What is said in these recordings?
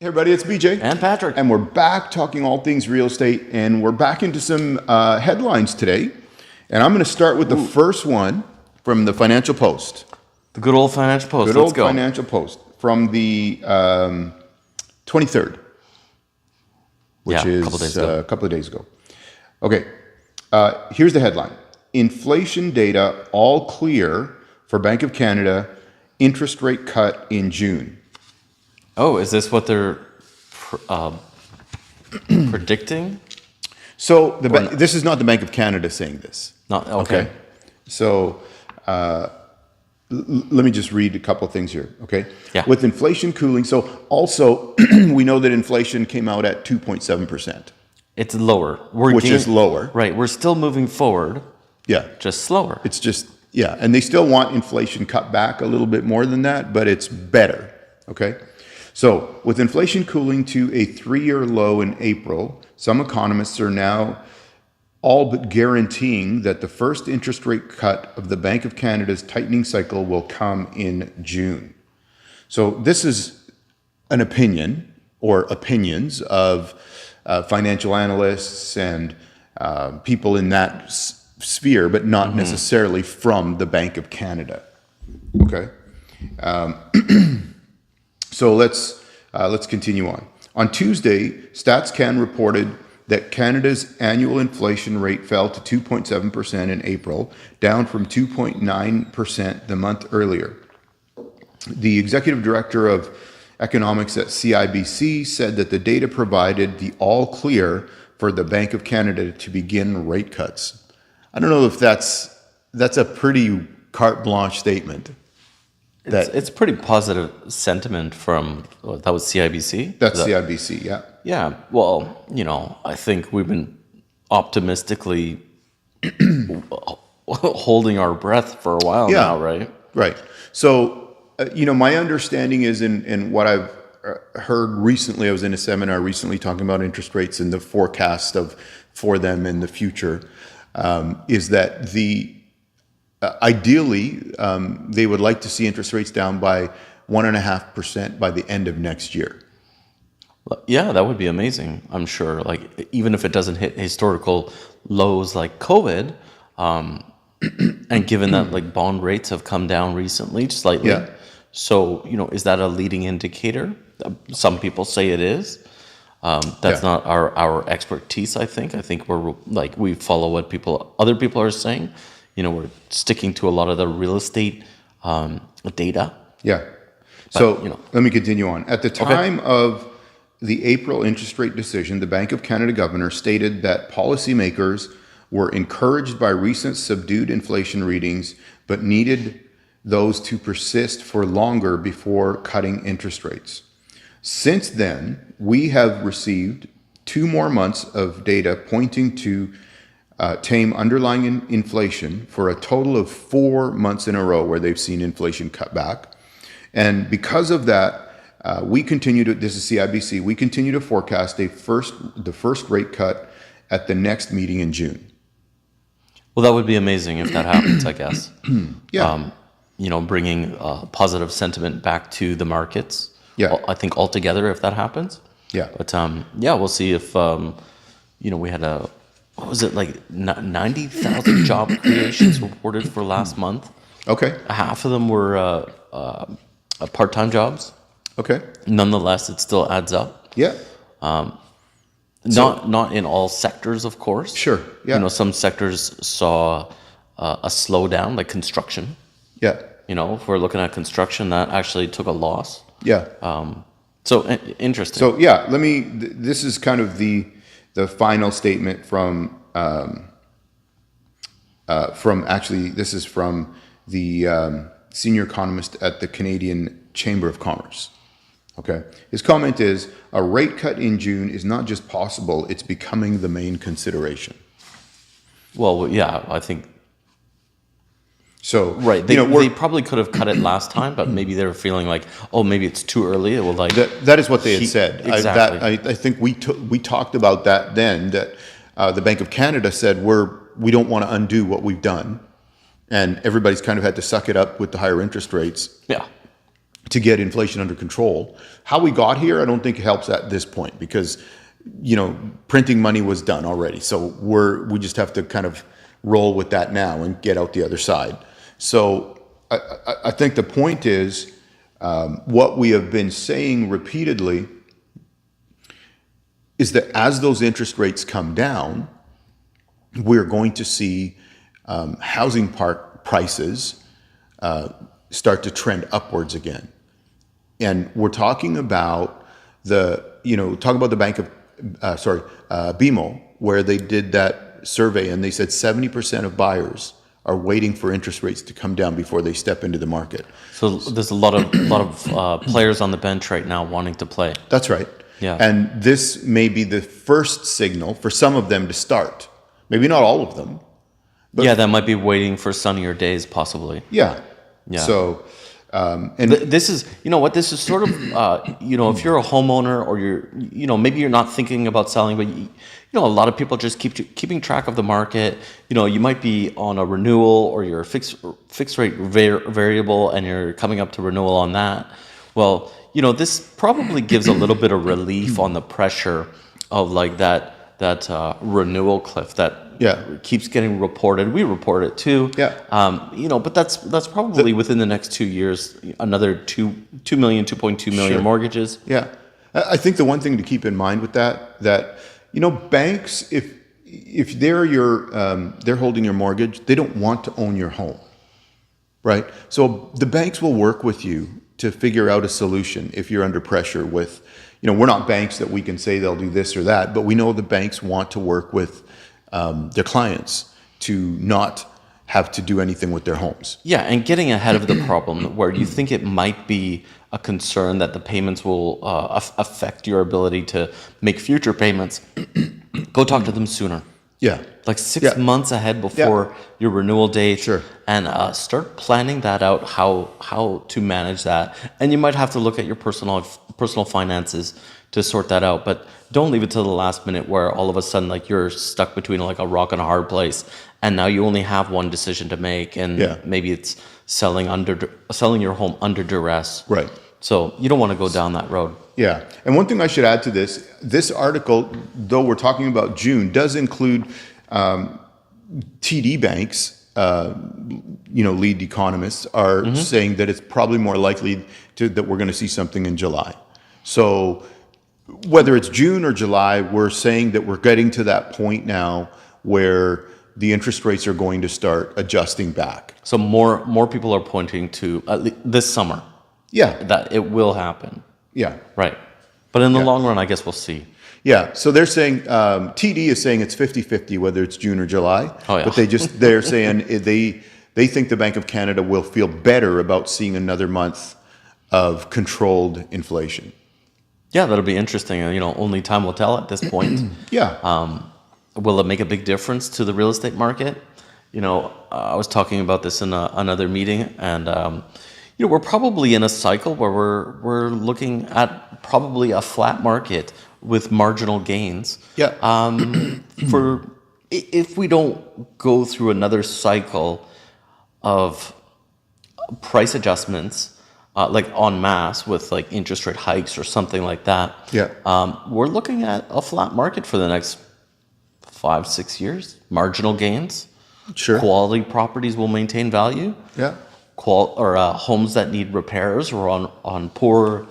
Hey everybody, it's BJ. And Patrick. And we're back talking all things real estate, and we're back into some headlines today. And I'm going to start with the first one from the Financial Post. The good old Financial Post. Good Let's old go. Financial Post from the 23rd, which is a couple of days ago. Okay, here's the headline. Inflation data all clear for Bank of Canada, interest rate cut in June. Oh, is this what they're predicting? So this is not the Bank of Canada saying this. Not okay. So let me just read a couple of things here. Okay. Yeah. With inflation cooling, so also we know that inflation came out at 2.7%. It's lower. Which is lower. Right. We're still moving forward. Yeah. Just slower. It's just and they still want inflation cut back a little bit more than that, but it's better. Okay. So, with inflation cooling to a 3-year low in April, some economists are now all but guaranteeing that the first interest rate cut of the Bank of Canada's tightening cycle will come in June. So, this is an opinion or opinions of financial analysts and people in that sphere, but not necessarily from the Bank of Canada. Okay. So let's continue on. On Tuesday, StatsCan reported that Canada's annual inflation rate fell to 2.7% in April, down from 2.9% the month earlier. The executive director of economics at CIBC said that the data provided the all clear for the Bank of Canada to begin rate cuts. I don't know if that's a pretty carte blanche statement. It's pretty positive sentiment from, that was CIBC? That's CIBC, yeah. Yeah, well, I think we've been optimistically holding our breath for a while now, right? Right. So, my understanding is in what I've heard recently, I was in a seminar recently talking about interest rates and the forecast for them in the future, is that ideally, they would like to see interest rates down by 1.5% by the end of next year. Yeah, that would be amazing. I'm sure. Like, even if it doesn't hit historical lows like COVID, and given that like bond rates have come down recently slightly, so is that a leading indicator? Some people say it is. That's not our expertise. I think we're like, we follow what other people are saying. We're sticking to a lot of the real estate data. Yeah. So let me continue on. At the time of the April interest rate decision, the Bank of Canada governor stated that policymakers were encouraged by recent subdued inflation readings, but needed those to persist for longer before cutting interest rates. Since then, we have received 2 more months of data pointing to tame underlying inflation for a total of 4 months in a row where they've seen inflation cut back. And because of that, we continue to, this is CIBC, we continue to forecast the first rate cut at the next meeting in June. Well, that would be amazing if that happens, I guess. Yeah. Bringing positive sentiment back to the markets. Yeah. I think altogether if that happens. Yeah. But we'll see if, we had what was it, like 90,000 job creations reported for last month. Okay. Half of them were part-time jobs. Okay. Nonetheless, it still adds up. Yeah. Not in all sectors, of course. Sure. Yeah. Some sectors saw a slowdown, like construction. Yeah. If we're looking at construction, that actually took a loss. Yeah. So interesting. So this is kind of the final statement from this is from the senior economist at the Canadian Chamber of Commerce. Okay. His comment is, a rate cut in June is not just possible, it's becoming the main consideration. Well, yeah, I think. So, right. They probably could have cut it last time, but maybe they were feeling like, oh, maybe it's too early. It will that is what they had said. Exactly. I think we talked about that then, that the Bank of Canada said we don't want to undo what we've done. And everybody's kind of had to suck it up with the higher interest rates. Yeah. to get inflation under control. How we got here, I don't think helps at this point because, printing money was done already. So we just have to kind of roll with that now and get out the other side. So I think the point is what we have been saying repeatedly is that as those interest rates come down, we're going to see housing prices start to trend upwards again. And we're talking about the Bank of, BMO, where they did that survey and they said 70% of buyers are waiting for interest rates to come down before they step into the market. So there's a lot of players on the bench right now wanting to play. That's right. Yeah. And this may be the first signal for some of them to start. Maybe not all of them. But yeah, that might be waiting for sunnier days, possibly. Yeah. Yeah. So, this is, this is sort of, if you're a homeowner or maybe you're not thinking about selling, but a lot of people just keeping track of the market. You might be on a renewal or you're fixed rate variable and you're coming up to renewal on that. Well, this probably gives a little bit of relief on the pressure of like that renewal cliff that keeps getting reported. We report it too. Yeah. But that's probably within the next 2 years, another 2 million, 2.2 million Sure. mortgages. Yeah. I think the one thing to keep in mind with that banks, if they're holding your mortgage, they don't want to own your home, right? So the banks will work with you to figure out a solution if you're under pressure with, we're not banks that we can say they'll do this or that, but we know the banks want to work with their clients to not have to do anything with their homes. Yeah, and getting ahead of the problem where you think it might be a concern that the payments will affect your ability to make future payments, go talk to them sooner. Yeah. Like 6 months ahead before your renewal date. Sure. And start planning that out, how to manage that. And you might have to look at your personal finances to sort that out. But don't leave it till the last minute where all of a sudden like you're stuck between like a rock and a hard place. And now you only have one decision to make. And maybe it's selling your home under duress. Right. So you don't want to go down that road. Yeah. And one thing I should add to this article, though we're talking about June, does include TD banks, lead economists are saying that it's probably more likely that we're going to see something in July. So whether it's June or July, we're saying that we're getting to that point now where the interest rates are going to start adjusting back. So more people are pointing to this summer. Yeah. That it will happen. Yeah. Right. But in the long run, I guess we'll see. Yeah. So they're saying, TD is saying it's 50-50 whether it's June or July. Oh, yeah. But they're saying they think the Bank of Canada will feel better about seeing another month of controlled inflation. Yeah, that'll be interesting. Only time will tell at this point. Yeah. Will it make a big difference to the real estate market? I was talking about this in another meeting, and we're probably in a cycle where we're looking at probably a flat market with marginal gains. Yeah. If we don't go through another cycle of price adjustments, like en masse with like interest rate hikes or something like that. Yeah. We're looking at a flat market for the next 5-6 years. Marginal gains. Sure. Quality properties will maintain value. Yeah. Homes that need repairs or on poor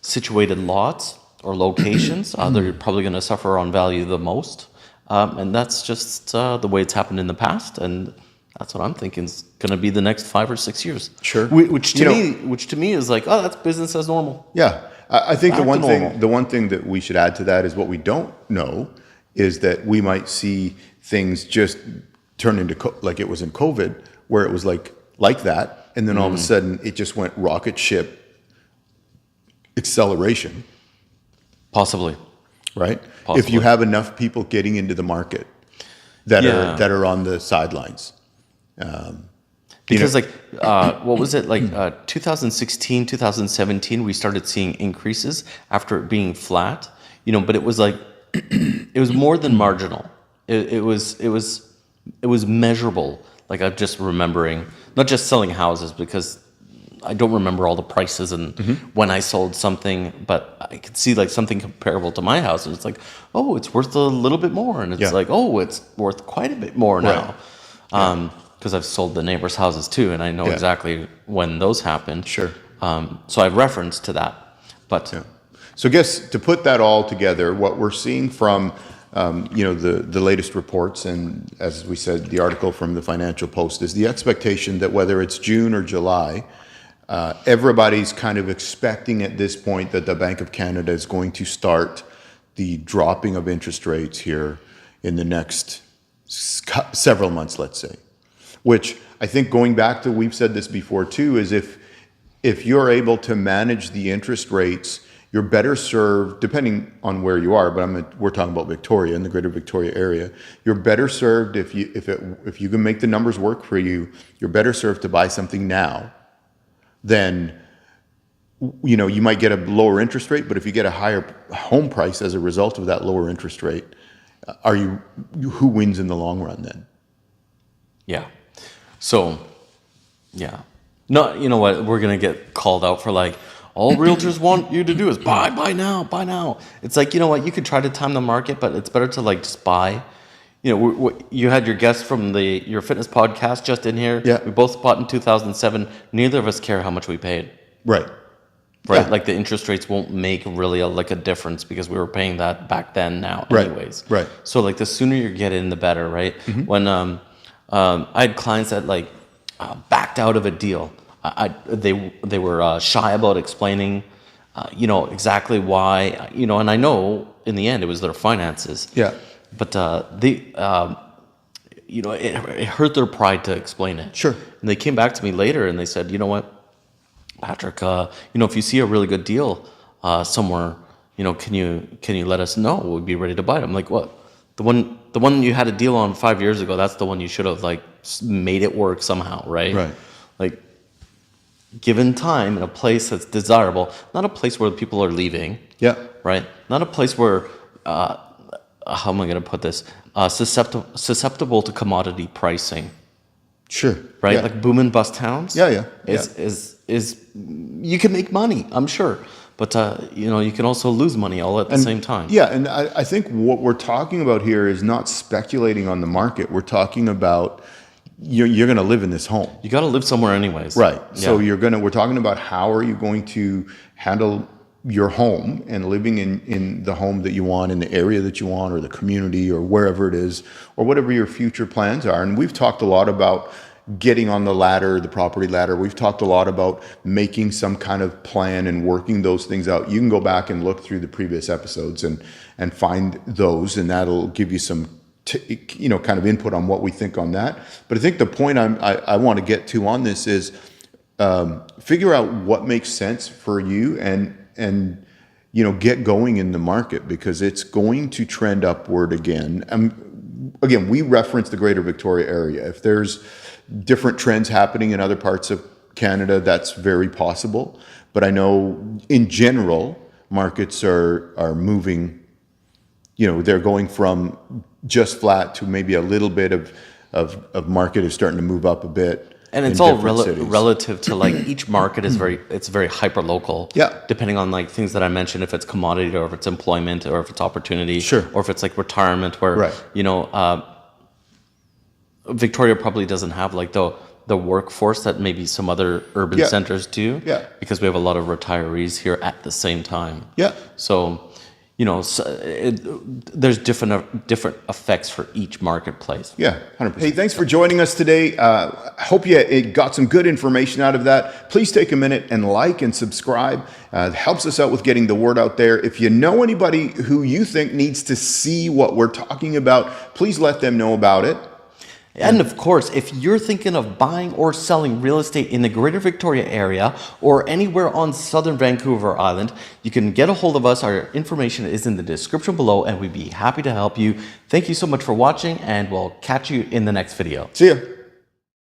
situated lots or locations, they're probably going to suffer on value the most. And that's just the way it's happened in the past, and that's what I'm thinking is going to be the next 5 or 6 years. Sure. Which to me is like, oh, that's business as normal. Yeah. I think Back the one thing that we should add to that is what we don't know is that we might see things just turn into like it was in COVID, where it was like that, and then all of a sudden it just went rocket ship acceleration. Possibly. Right? Possibly. If you have enough people getting into the market that are on the sidelines. Because what was it, 2016, 2017, we started seeing increases after it being flat, but it was like, it was more than marginal. It was measurable. Like I'm just remembering, not just selling houses, because I don't remember all the prices and when I sold something, but I could see like something comparable to my house, and it's like, oh, it's worth a little bit more, and it's like, oh, it's worth quite a bit more now, because I've sold the neighbors' houses too, and I know exactly when those happened. Sure. So I've reference to that, but. So I guess to put that all together, what we're seeing from the latest reports, and as we said, the article from the Financial Post, is the expectation that whether it's June or July, everybody's kind of expecting at this point that the Bank of Canada is going to start the dropping of interest rates here in the next several months, let's say. Which I think, going back to, we've said this before too, is if you're able to manage the interest rates, you're better served, depending on where you are, but we're talking about Victoria, in the greater Victoria area. You're better served if you can make the numbers work for you. You're better served to buy something now than, you might get a lower interest rate, but if you get a higher home price as a result of that lower interest rate, who wins in the long run then? Yeah. So, yeah. No, you know what? We're gonna get called out for like, all realtors want you to do is buy now. It's like, you know what? You could try to time the market, but it's better to like just buy. You had your guest from your fitness podcast just in here. Yeah. We both bought in 2007. Neither of us care how much we paid. Right. Yeah. Like the interest rates won't make really a difference because we were paying that back then now anyways. Right. So like the sooner you get in, the better, right? When I had clients that like backed out of a deal. They were shy about explaining, exactly why, and I know in the end it was their finances. Yeah. But it hurt their pride to explain it. Sure. And they came back to me later and they said, you know what, Patrick, if you see a really good deal somewhere, can you let us know? We'd be ready to buy it. I'm like, what? The one you had a deal on 5 years ago, that's the one you should have like made it work somehow, right? Right. Like, given time in a place that's desirable, not a place where people are leaving. Yeah. Right? Not a place where, how am I going to put this? Susceptible to commodity pricing. Sure. Right? Yeah. Like boom and bust towns. Yeah. Is you can make money, I'm sure. But, you can also lose money all at the same time. Yeah, and I think what we're talking about here is not speculating on the market. We're talking about you're going to live in this home. You got to live somewhere anyways. Right. Yeah. So we're talking about how are you going to handle your home and living in the home that you want, in the area that you want, or the community, or wherever it is, or whatever your future plans are. And we've talked a lot about getting on the ladder, the property ladder. We've talked a lot about making some kind of plan and working those things out. You can go back and look through the previous episodes and find those, and that'll give you some kind of input on what we think on that. But I think the point I want to get to on this is figure out what makes sense for you and get going in the market, because it's going to trend upward again. Again, we reference the greater Victoria area. If there's different trends happening in other parts of Canada, that's very possible. But I know in general, markets are moving, they're going from just flat to maybe a little bit of market is starting to move up a bit. And it's all relative to like each market is very hyper local. Yeah. Depending on like things that I mentioned, if it's commodity or if it's employment or if it's opportunity. Sure. Or if it's like retirement where, Victoria probably doesn't have like the workforce that maybe some other urban centers do. Yeah. Because we have a lot of retirees here at the same time. Yeah. So, there's different effects for each marketplace. Yeah, 100%. Hey, thanks for joining us today. Hope you got some good information out of that. Please take a minute and like and subscribe. It helps us out with getting the word out there. If you know anybody who you think needs to see what we're talking about, please let them know about it. And of course, if you're thinking of buying or selling real estate in the greater Victoria area or anywhere on Southern Vancouver Island, you can get a hold of us. Our information is in the description below, and we'd be happy to help you. Thank you so much for watching, and we'll catch you in the next video. See ya.